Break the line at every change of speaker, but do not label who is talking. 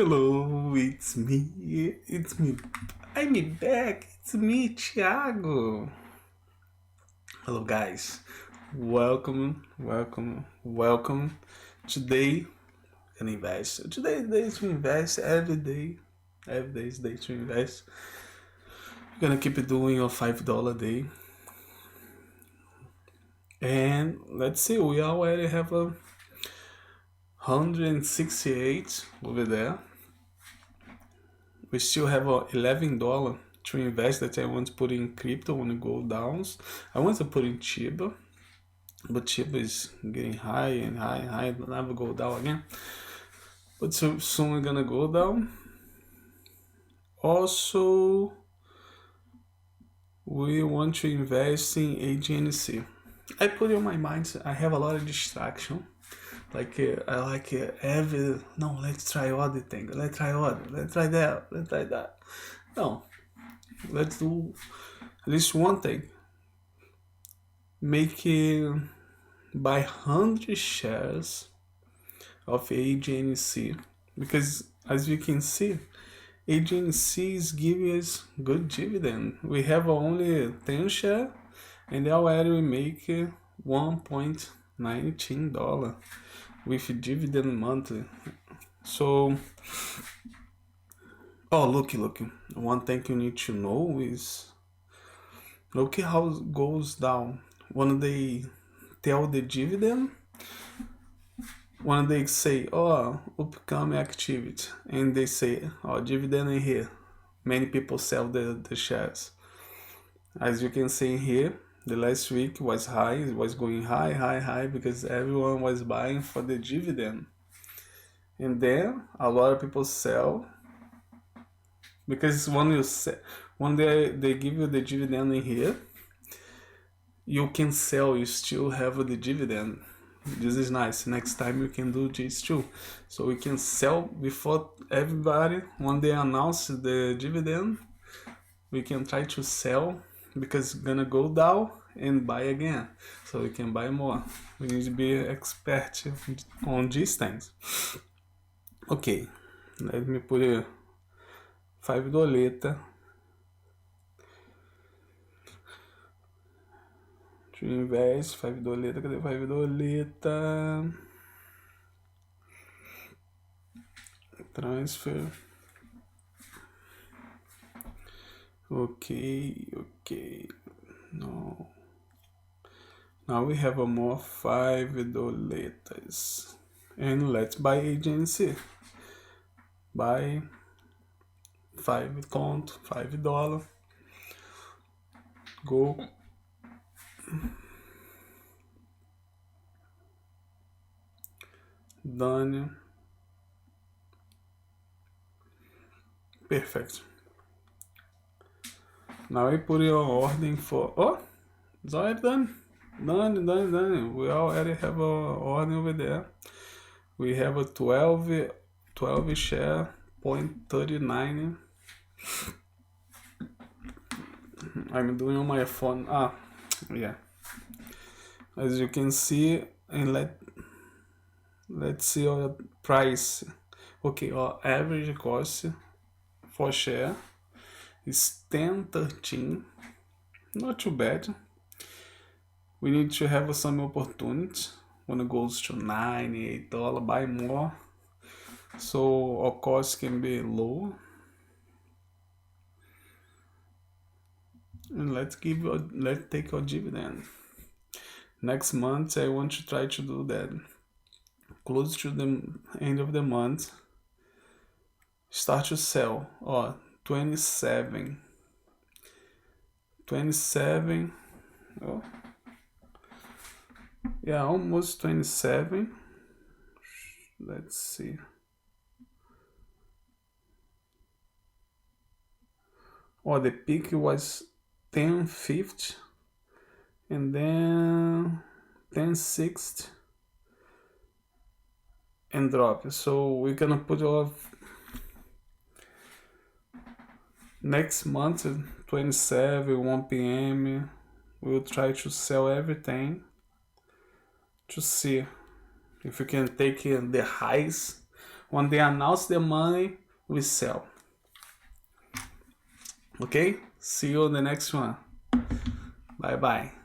Hello, it's me. It's me. I'm back. It's me, Thiago. Hello, guys. Welcome. Today, can invest. Today is day to invest. Every day is day to invest. We're gonna keep doing a $5 day. And let's see, we already have a 168 over there. We still have $11 to invest that I want to put in crypto when it goes down. I want to put in Chiba, but Chiba is getting high and high, it'll never go down again. But soon we're gonna go down. Also, we want to invest in AGNC. I put in my mind, I have a lot of distraction. Let's try other thing. Let's try that. No, let's do at least one thing. Buy 100 shares of AGNC, because as you can see, AGNC is giving us good dividend. We have only 10 shares, and already we make $1.19 with dividend monthly. So, look. One thing you need to know is, look how it goes down. When they tell the dividend, when they say, upcoming activity, and they say, dividend in here, many people sell the shares. As you can see here, the last week was high, it was going high, because everyone was buying for the dividend. And then a lot of people sell, because when they give you the dividend in here, you can sell, you still have the dividend. This is nice. Next time you can do this too. So we can sell before everybody. When they announce the dividend, we can try to sell, because it's gonna go down, and buy again, so we can buy more. We need to be expert on these things. Okay, let me put a $5 to invest. $5, cadê $5? Transfer. Okay. No. Now we have a more $5. And let's buy agency. Buy 5 conto, $5. Go. Done. Perfect. Now I put your ordering for... it's already done. Done. We already have a order over there. We have a 12 share, 0.39. I'm doing on my phone. Yeah. As you can see, and let's see our price. Okay, our average cost for share is 10.13. Not too bad. We need to have some opportunity. When it goes to $98, buy more, so our cost can be low. And let's take our dividend. Next month I want to try to do that. Close to the end of the month, start to sell. 27. Yeah, almost 27. Let's see. The peak was 10.50, and then 10.60, and drop. So we're gonna put off next month, 27, 1 p.m. We'll try to sell everything to see if we can take the highs When they announce the money, we sell. Okay? See you in the next one. Bye bye.